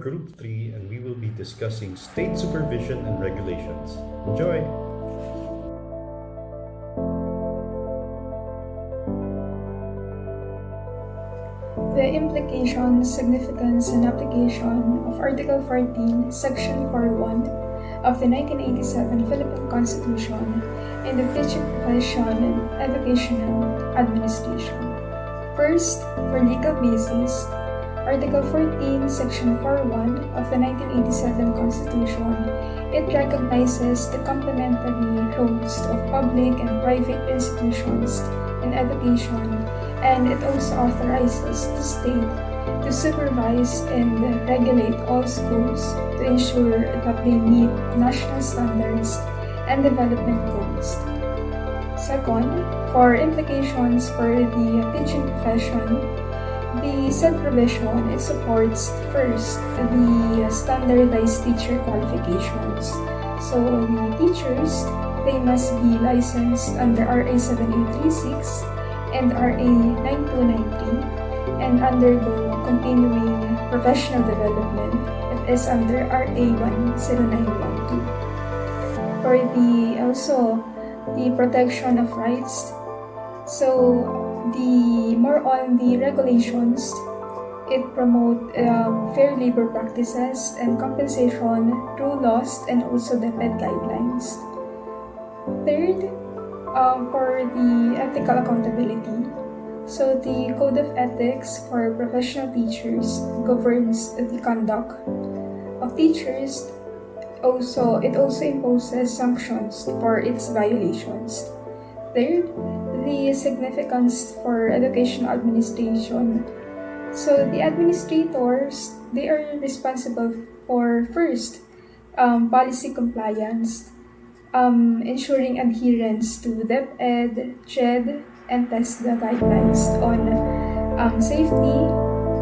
Group 3 and we will be discussing state supervision and regulations. Enjoy! The implications, significance, and application of Article 14, Section 41 of the 1987 Philippine Constitution in the teaching profession and educational administration. First, for legal basis, Article 14, Section 41 of the 1987 Constitution, it recognizes the complementary roles of public and private institutions in education, and it also authorizes the state to supervise and regulate all schools to ensure that they meet national standards and development goals. Second, for implications for the teaching profession, the said provision it supports first the standardized teacher qualifications. So the teachers, they must be licensed under RA 7836 and RA 9293 and undergo continuing professional development that is under RA 10912. For the protection of rights, so the more on the regulations, it promote fair labor practices and compensation through laws and also the PED guidelines. Third, for the ethical accountability, so the Code of Ethics for professional teachers governs the conduct of teachers. It also imposes sanctions for its violations. Third, the significance for educational administration. So the administrators, they are responsible for first, policy compliance, ensuring adherence to DepEd, CHED, and THEA guidelines on safety,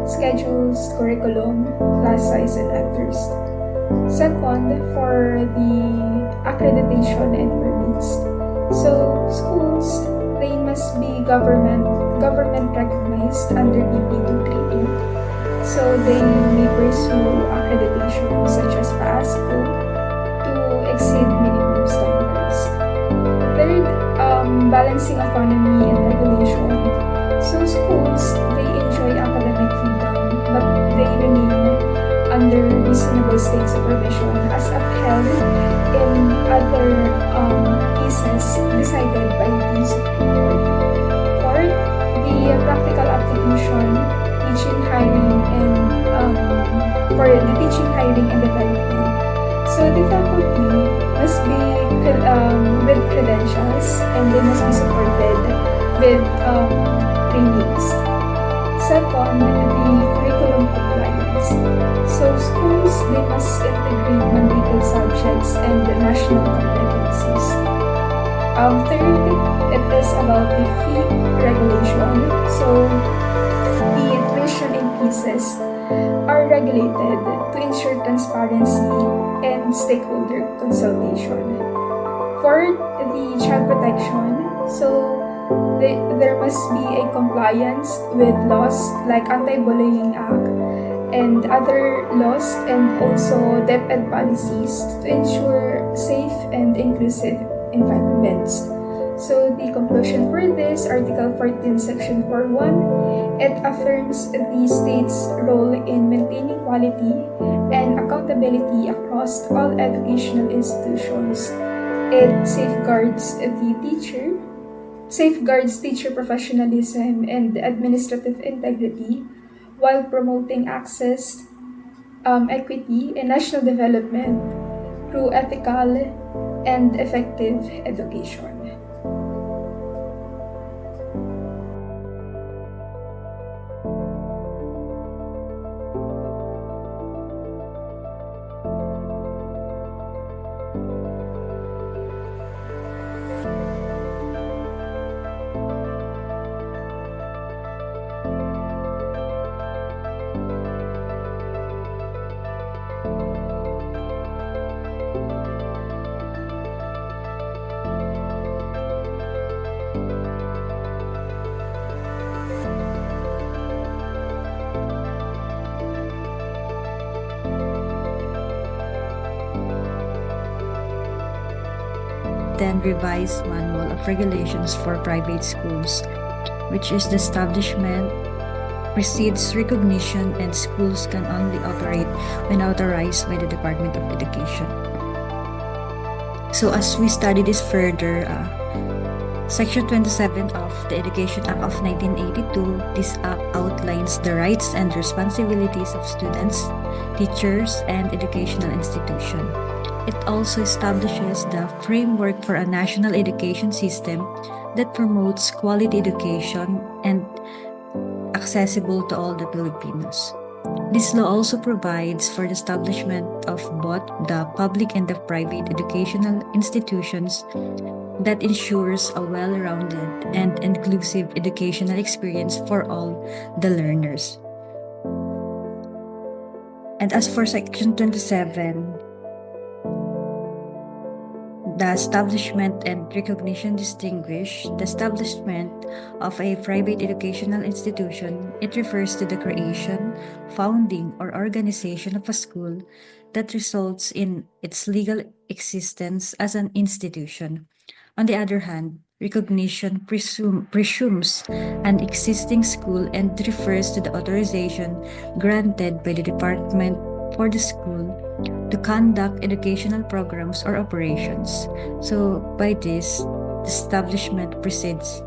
schedules, curriculum, class size, and others. Second, for the accreditation and permits. So schools, they must be government recognized under BP 232. So they may pursue accreditation such as PASCO to exceed minimum standards. Third, balancing autonomy and regulation. So schools, they enjoy academic freedom, but they remain under reasonable state supervision as upheld in other cases decided by the Supreme Court. Fourth, the practical application, teaching, hiring, and for the teaching, hiring, and development. So the faculty must be with credentials and they must be supported with trainings. Second, the curriculum compliance. So schools, they must integrate mandated subjects and national competencies. Third, it is about the fee regulation. So the tuition increases are regulated to ensure transparency and stakeholder consultation. Fourth, the child protection. So there must be a compliance with laws like Anti-Bullying Act and other laws and also DepEd policies to ensure safe and inclusive environments. So the conclusion for this, Article 14, Section 41, it affirms the state's role in maintaining quality and accountability across all educational institutions. It safeguards teacher professionalism and administrative integrity while promoting access, equity, and national development through ethical and effective education. 2010 Revised Manual of Regulations for Private Schools, which is the establishment precedes recognition and schools can only operate when authorized by the Department of Education. So as we study this further, Section 27 of the Education Act of 1982, this act outlines the rights and responsibilities of students, teachers, and educational institutions. It also establishes the framework for a national education system that promotes quality education and accessible to all the Filipinos. This law also provides for the establishment of both the public and the private educational institutions that ensures a well-rounded and inclusive educational experience for all the learners. And as for Section 27, the establishment and recognition distinguish the establishment of a private educational institution. It refers to the creation, founding, or organization of a school that results in its legal existence as an institution. On the other hand, recognition presumes an existing school and refers to the authorization granted by the department for the school to conduct educational programs or operations. So by this, establishment precedes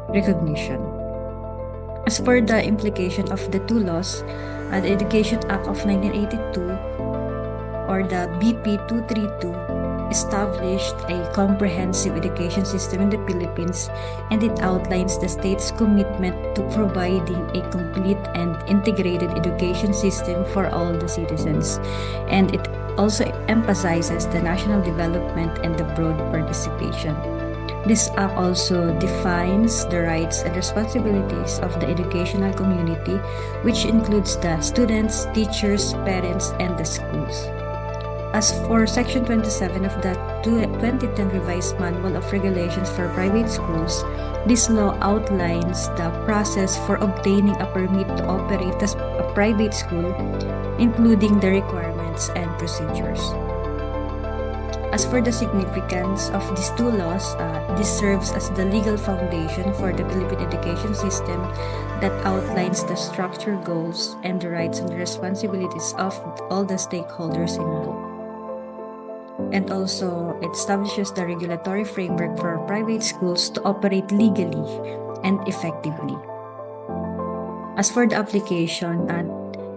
recognition. As for the implication of the two laws, the Education Act of 1982 or the BP 232 established a comprehensive education system in the Philippines, and it outlines the state's commitment to providing a complete and integrated education system for all the citizens, and it also emphasizes the national development and the broad participation. This act also defines the rights and responsibilities of the educational community, which includes the students, teachers, parents, and the schools. As for Section 27 of the 2010 Revised Manual of Regulations for Private Schools, this law outlines the process for obtaining a permit to operate a private school, including the requirements and procedures. As for the significance of these two laws, this serves as the legal foundation for the Philippine education system that outlines the structure, goals, and the rights and responsibilities of all the stakeholders involved. And also, it establishes the regulatory framework for private schools to operate legally and effectively. As for the application,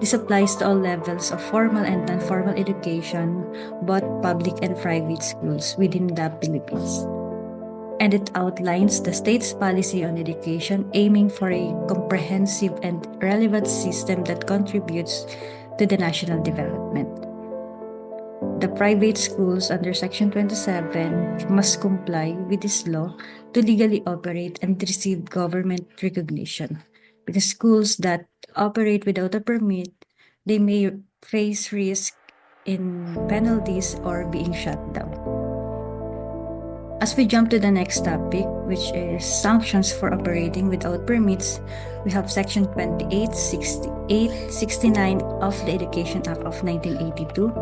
this applies to all levels of formal and non-formal education, both public and private schools within the Philippines. And it outlines the state's policy on education, aiming for a comprehensive and relevant system that contributes to the national development. The private schools under Section 27 must comply with this law to legally operate and receive government recognition. Because schools that operate without a permit, they may face risk in penalties or being shut down. As we jump to the next topic, which is sanctions for operating without permits, we have Section 28, 68, 69 of the Education Act of 1982.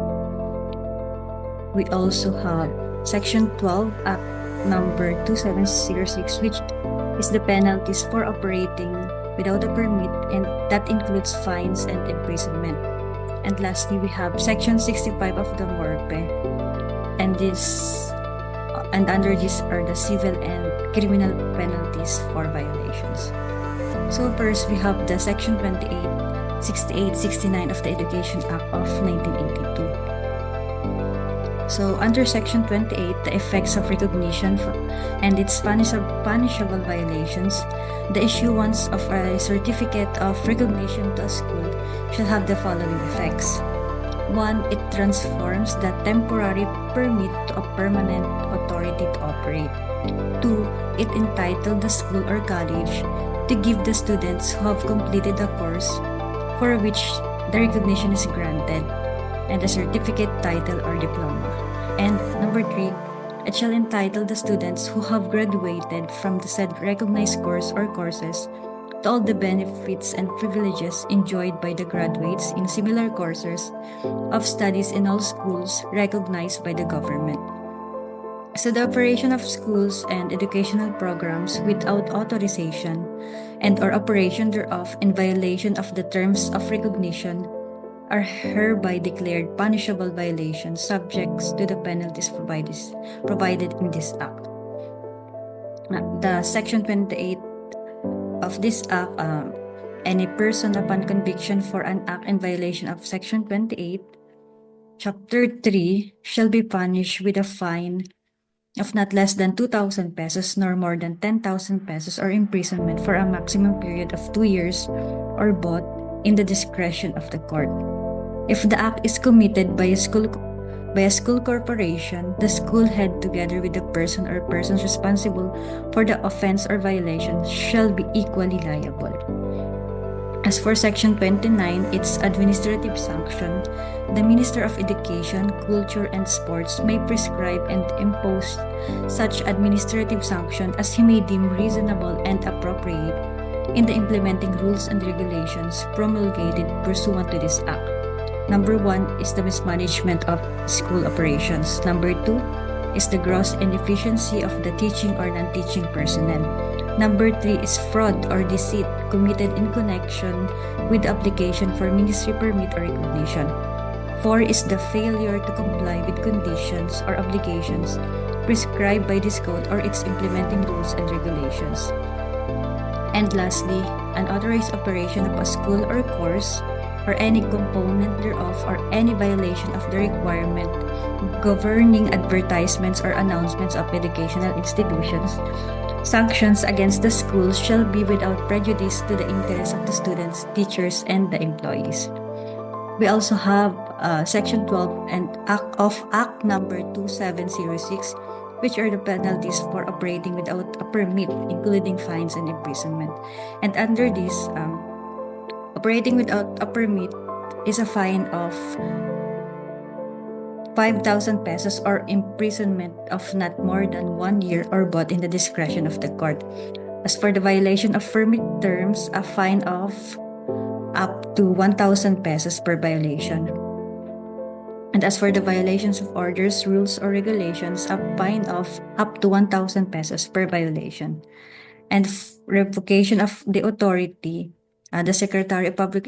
We also have Section 12, Act number 2706, which is the penalties for operating without a permit, and that includes fines and imprisonment. And lastly, we have Section 65 of the MORPE, and under this are the civil and criminal penalties for violations. So first, we have the Section 28, 68, 69 of the Education Act of 1982. So under Section 28, the effects of recognition and its punishable violations, the issuance of a certificate of recognition to a school shall have the following effects. 1. It transforms the temporary permit to a permanent authority to operate. 2. It entitles the school or college to give the students who have completed the course for which the recognition is granted and a certificate, title, or diploma. And number 3, it shall entitle the students who have graduated from the said recognized course or courses to all the benefits and privileges enjoyed by the graduates in similar courses of studies in all schools recognized by the government. So the operation of schools and educational programs without authorization and or operation thereof in violation of the terms of recognition are hereby declared punishable violations subject to the penalties provided in this act. The Section 28 of this act, any person upon conviction for an act in violation of Section 28, Chapter 3, shall be punished with a fine of not less than 2,000 pesos nor more than 10,000 pesos or imprisonment for a maximum period of 2 years or both in the discretion of the court. If the act is committed by a school corporation, the school head together with the person or persons responsible for the offense or violation shall be equally liable. As for Section 29, its administrative sanction, the Minister of Education, Culture, and Sports may prescribe and impose such administrative sanction as he may deem reasonable and appropriate in the implementing rules and regulations promulgated pursuant to this act. Number 1 is the mismanagement of school operations. Number 2 is the gross inefficiency of the teaching or non-teaching personnel. Number 3 is fraud or deceit committed in connection with the application for ministry permit or recognition. 4 is the failure to comply with conditions or obligations prescribed by this code or its implementing rules and regulations. And lastly, unauthorized operation of a school or course or any component thereof or any violation of the requirement governing advertisements or announcements of educational institutions. Sanctions against the schools shall be without prejudice to the interests of the students, teachers, and the employees. We also have Section 12 and Act Number 2706, which are the penalties for operating without a permit, including fines and imprisonment. And under this, operating without a permit is a fine of 5,000 pesos or imprisonment of not more than 1 year or both in the discretion of the court. As for the violation of permit terms, a fine of up to 1,000 pesos per violation. And as for the violations of orders, rules, or regulations, a fine of up to 1,000 pesos per violation. And revocation of the authority, the Secretary of Public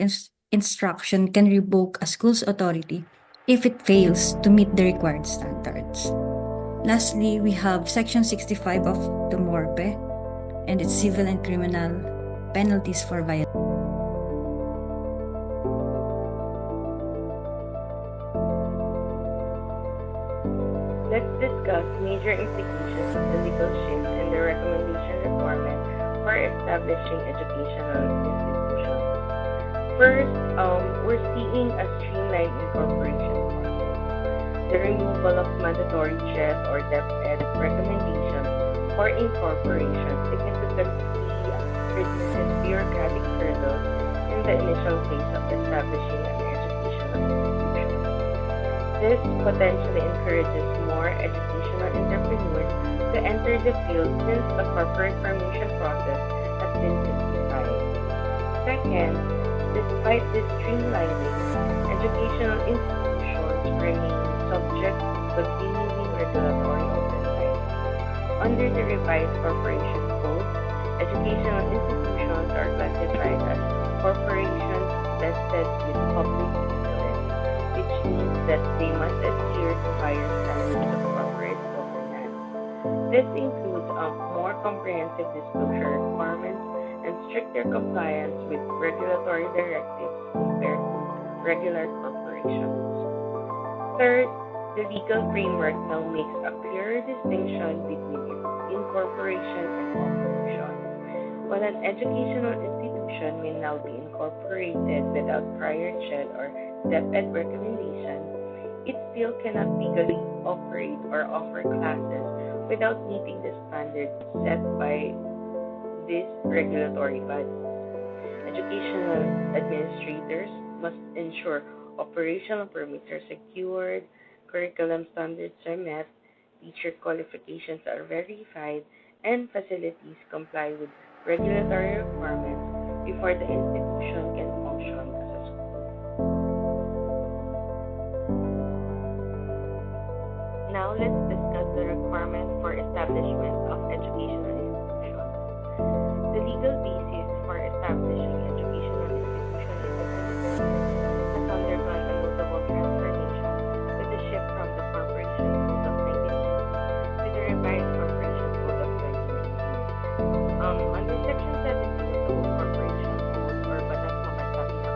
Instruction can revoke a school's authority if it fails to meet the required standards. Lastly, we have Section 65 of the MORPE and its civil and criminal penalties for violation. Let's discuss major implications of the legal shift and the recommendation requirement for establishing educational institutions. First, we're seeing a streamlined incorporation process. The removal of mandatory CHED or DepEd recommendations for incorporation significantly reduces bureaucratic hurdles in the initial phase of establishing an educational institution. This potentially encourages more educational entrepreneurs to enter the field since the corporate formation process has been simplified. Second, despite this streamlining, educational institutions remain subject to continuing regulatory oversight. Under the revised corporation code, educational institutions are classified as corporations vested with public interest, which means that they must adhere to higher standards of corporate governance. This includes more comprehensive disclosure requirements and stricter compliance with regulatory directives compared to regular corporations. Third, the legal framework now makes a clearer distinction between incorporation and corporation. While an educational institution may now be incorporated without prior CHED or DepEd recommendation, it still cannot legally operate or offer classes without meeting the standards set by this regulatory body. Educational administrators must ensure operational permits are secured, curriculum standards are met, teacher qualifications are verified, and facilities comply with regulatory requirements before the institution can function as a school. Now let's discuss the requirements establishment of educational institutions. The legal basis for establishing educational institutions in the Philippines has undergone a notable transformation with the shift from the Corporation Code of 1980 to the revised Corporation Code of 2019. Under Section 17 of the old Corporation Code, or Batas Pamasabi na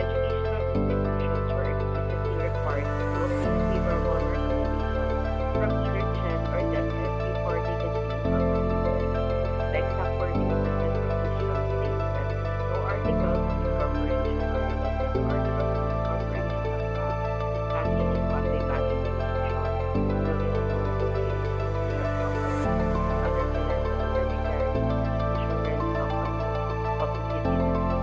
educational institutions were explicitly required to obtain favorable recommendation from either CHED or DepEd before they could be incorporated. The exact wording of the said provision states that no articles of incorporation or amendment to articles of incorporation of banking and quasi-banking institutions, building and loan associations, trust companies, other financial intermediaries, insurance companies, public utilities,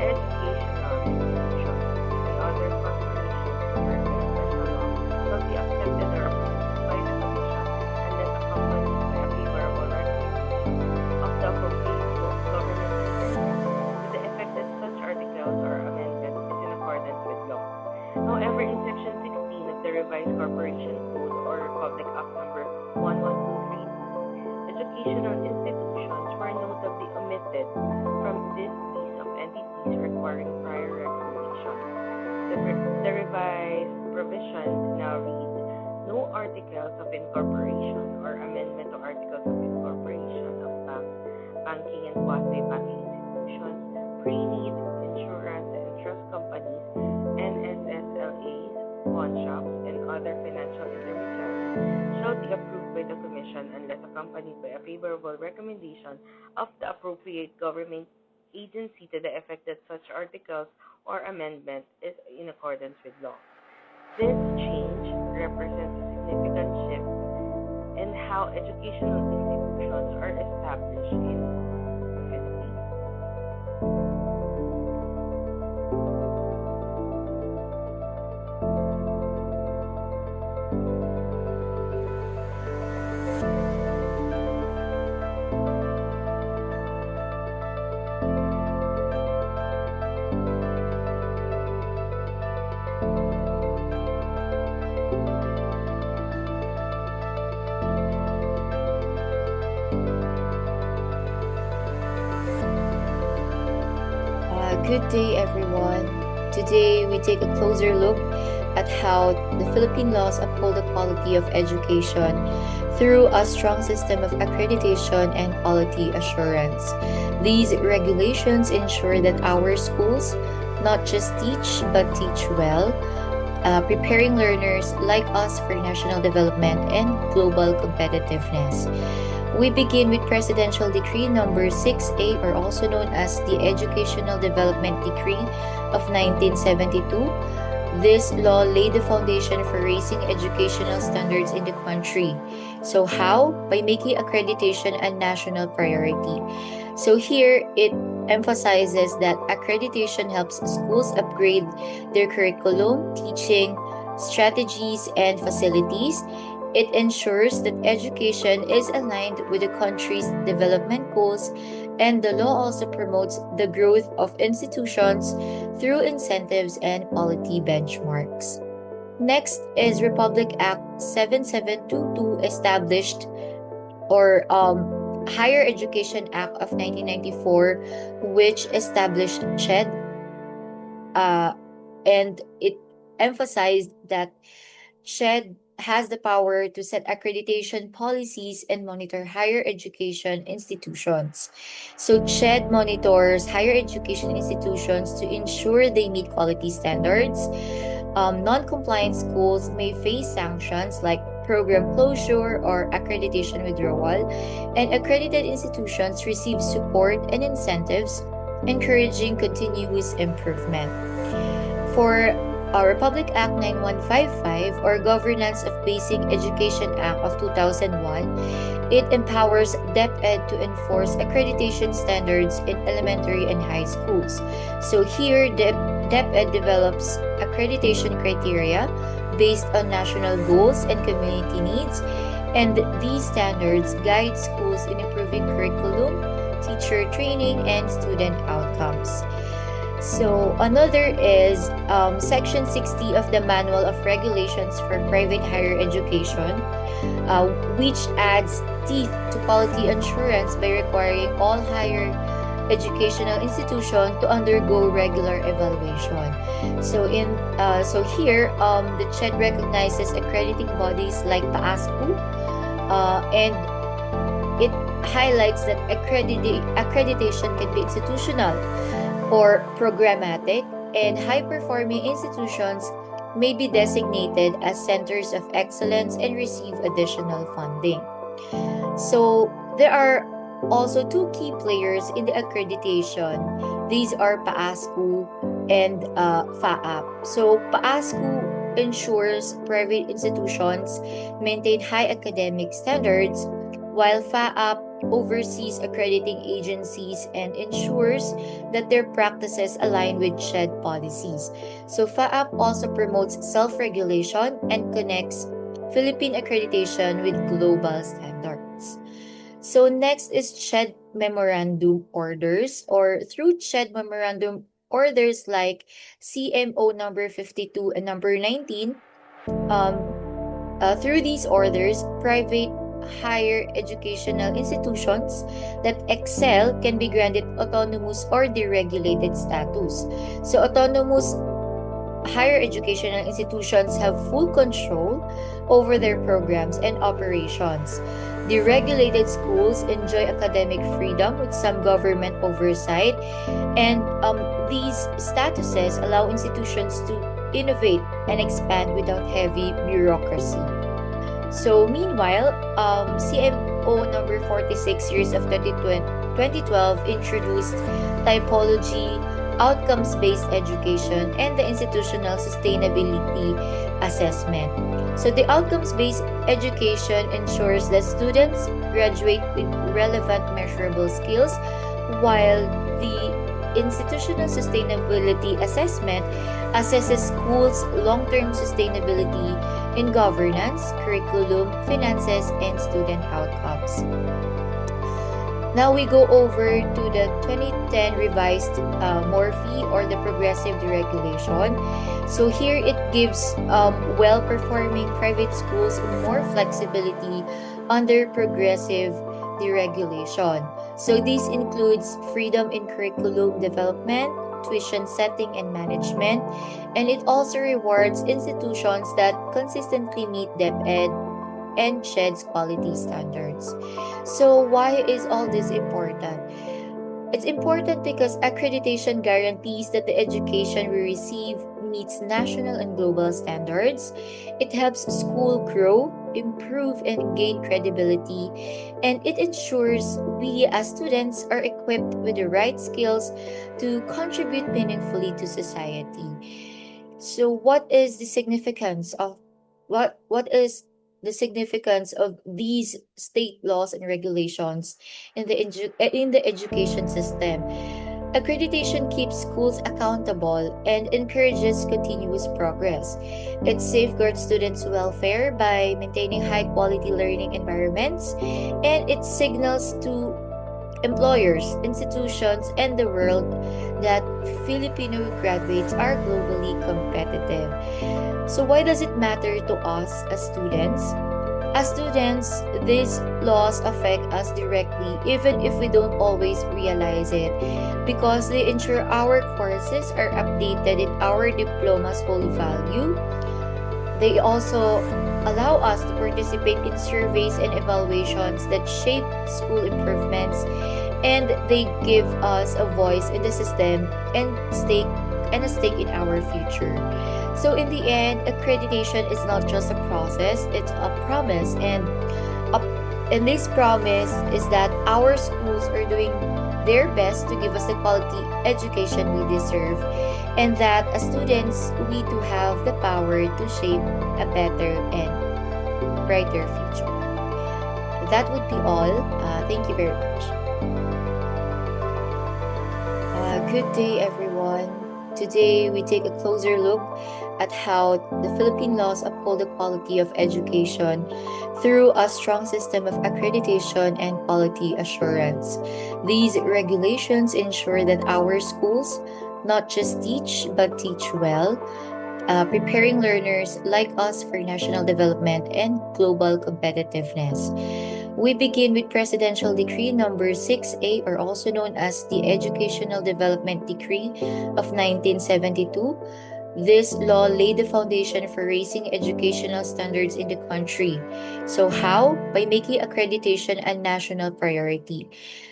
educational institutions, and other corporations covered by special law shall be accepted or approved by the Commission unless accompanied by a favorable recommendation of the appropriate government department to the effect that such articles or amendment is in accordance with law. However, in Section 16 of the Revised Corporation Code or Republic Act Number 11232, educational institutions were notably omitted from this list of entities requiring prior recommendation. The revised provisions now read, no articles of incorporation or amendment to articles of incorporation of banking and quasi-banking institutions, pre-need, insurance and trust companies, NSSLAs, pawn shops, and other financial intermediaries shall be approved by the Commission unless accompanied by a favorable recommendation of the appropriate government agency to the effect that such articles or amendment is in accordance with law. This change represents a significant shift in how educational institutions are established in the Philippines. Good day, everyone. Today, we take a closer look at how the Philippine laws uphold the quality of education through a strong system of accreditation and quality assurance. These regulations ensure that our schools not just teach, but teach well, preparing learners like us for national development and global competitiveness. We begin with Presidential Decree number 6A, or also known as the Educational Development Decree of 1972. This law laid the foundation for raising educational standards in the country. So how? By making accreditation a national priority. So here, it emphasizes that accreditation helps schools upgrade their curriculum, teaching, strategies, and facilities. It ensures that education is aligned with the country's development goals, and the law also promotes the growth of institutions through incentives and quality benchmarks. Next is Republic Act 7722, established, or Higher Education Act of 1994, which established CHED, and it emphasized that CHED has the power to set accreditation policies and monitor higher education institutions. So CHED monitors higher education institutions to ensure they meet quality standards. Non-compliant schools may face sanctions like program closure or accreditation withdrawal, and accredited institutions receive support and incentives, encouraging continuous improvement. For Republic Act 9155, or Governance of Basic Education Act of 2001, it empowers DepEd to enforce accreditation standards in elementary and high schools. So here, DepEd develops accreditation criteria based on national goals and community needs, and these standards guide schools in improving curriculum, teacher training, and student outcomes. So another is Section 60 of the Manual of Regulations for Private Higher Education, which adds teeth to quality assurance by requiring all higher educational institutions to undergo regular evaluation. So here, the CHED recognizes accrediting bodies like PAASCU, and it highlights that accreditation can be institutional or programmatic, and high-performing institutions may be designated as centers of excellence and receive additional funding. So there are also two key players in the accreditation. These are PAASCU and FAAP. So PAASCU ensures private institutions maintain high academic standards, while FAAP oversees accrediting agencies and ensures that their practices align with CHED policies. So FAAP also promotes self-regulation and connects Philippine accreditation with global standards. So next is CHED memorandum orders, or through CHED memorandum orders like CMO number 52 and number 19, through these orders, private higher educational institutions that excel can be granted autonomous or deregulated status. So autonomous higher educational institutions have full control over their programs and operations. Deregulated schools enjoy academic freedom with some government oversight, and these statuses allow institutions to innovate and expand without heavy bureaucracy. So meanwhile, CMO number 46 series of 2012 introduced typology, outcomes-based education, and the institutional sustainability assessment. So the outcomes-based education ensures that students graduate with relevant measurable skills, while the institutional sustainability assessment assesses schools' long-term sustainability in governance, curriculum, finances, and student outcomes. Now we go over to the 2010 revised MORPHE, or the progressive deregulation. So here it gives well-performing private schools more flexibility under progressive deregulation. So this includes freedom in curriculum development, tuition setting and management, and it also rewards institutions that consistently meet DepEd and CHED's quality standards. So why is all this important? It's important because accreditation guarantees that the education we receive meets national and global standards. It helps school grow, improve, and gain credibility, and it ensures we as students are equipped with the right skills to contribute meaningfully to society. So what is the significance of these state laws and regulations in the education system? Accreditation keeps schools accountable and encourages continuous progress. It safeguards students' welfare by maintaining high-quality learning environments, and it signals to employers, institutions, and the world that Filipino graduates are globally competitive. So why does it matter to us as students? As students, these laws affect us directly even if we don't always realize it, because they ensure our courses are updated and our diplomas hold value. They also allow us to participate in surveys and evaluations that shape school improvements, and they give us a voice in the system and a stake in our future. So in the end, accreditation is not just a process, it's a promise, and this promise is that our schools are doing their best to give us the quality education we deserve, and that as students, we do have the power to shape a better and brighter future. That would be all. Thank you very much. Good day, everyone. Today, we take a closer look at how the Philippine laws uphold the quality of education through a strong system of accreditation and quality assurance. These regulations ensure that our schools not just teach, but teach well, preparing learners like us for national development and global competitiveness. We begin with Presidential Decree number 6A, or also known as the Educational Development Decree of 1972. This law laid the foundation for raising educational standards in the country. So how? By making accreditation a national priority.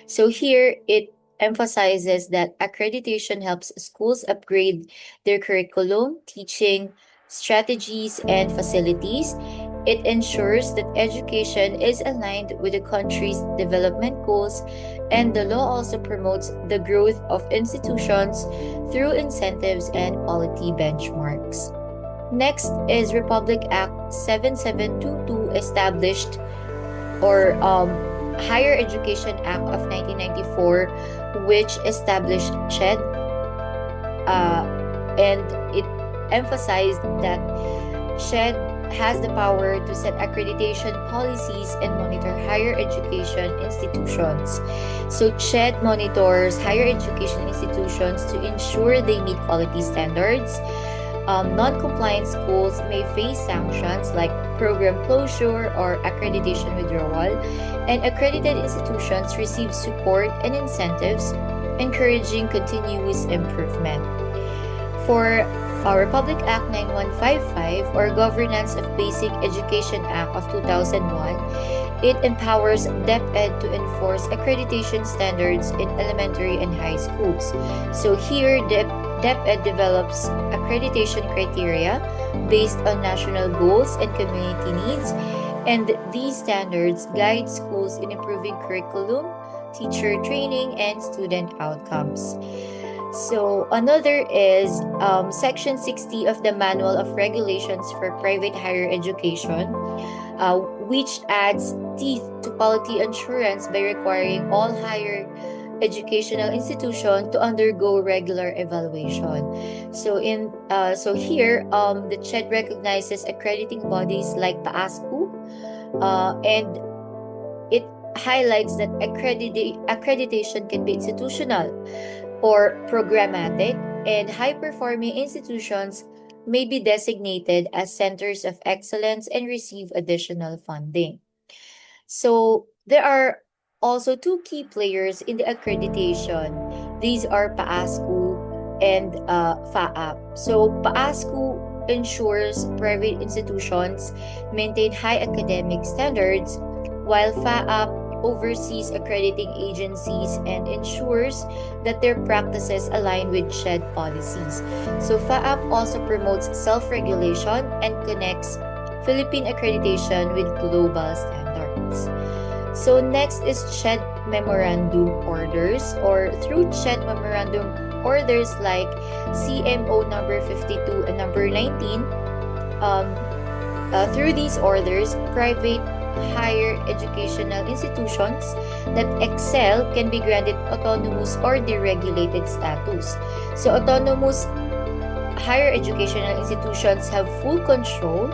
So here it emphasizes that accreditation helps schools upgrade their curriculum, teaching strategies, and facilities. It ensures that education is aligned with the country's development goals, and the law also promotes the growth of institutions through incentives and quality benchmarks. Next is Republic Act 7722, established, or Higher Education Act of 1994, which established CHED, and it emphasized that CHED has the power to set accreditation policies and monitor higher education institutions. So CHED monitors higher education institutions to ensure they meet quality standards. Non-compliant schools may face sanctions like program closure or accreditation withdrawal, and accredited institutions receive support and incentives, encouraging continuous improvement. For Republic Act 9155, or Governance of Basic Education Act of 2001, it empowers DepEd to enforce accreditation standards in elementary and high schools. So here, DepEd develops accreditation criteria based on national goals and community needs, and these standards guide schools in improving curriculum, teacher training, and student outcomes. So another is Section 60 of the Manual of Regulations for Private Higher Education, which adds teeth to quality assurance by requiring all higher educational institutions to undergo regular evaluation. So here, the CHED recognizes accrediting bodies like PAASCU, and it highlights that accreditation can be institutional or programmatic, and high-performing institutions may be designated as centers of excellence and receive additional funding. So there are also two key players in the accreditation. These are PAASCU and FAAP. So PAASCU ensures private institutions maintain high academic standards, while FAAP oversees accrediting agencies and ensures that their practices align with CHED policies. So FAAP also promotes self-regulation and connects Philippine accreditation with global standards. So next is CHED Memorandum Orders, or through CHED Memorandum Orders like CMO number 52 and number 19, through these orders, private higher educational institutions that excel can be granted autonomous or deregulated status. So autonomous higher educational institutions have full control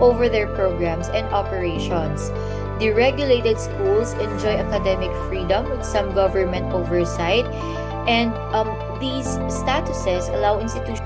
over their programs and operations. Deregulated schools enjoy academic freedom with some government oversight, and these statuses allow institutions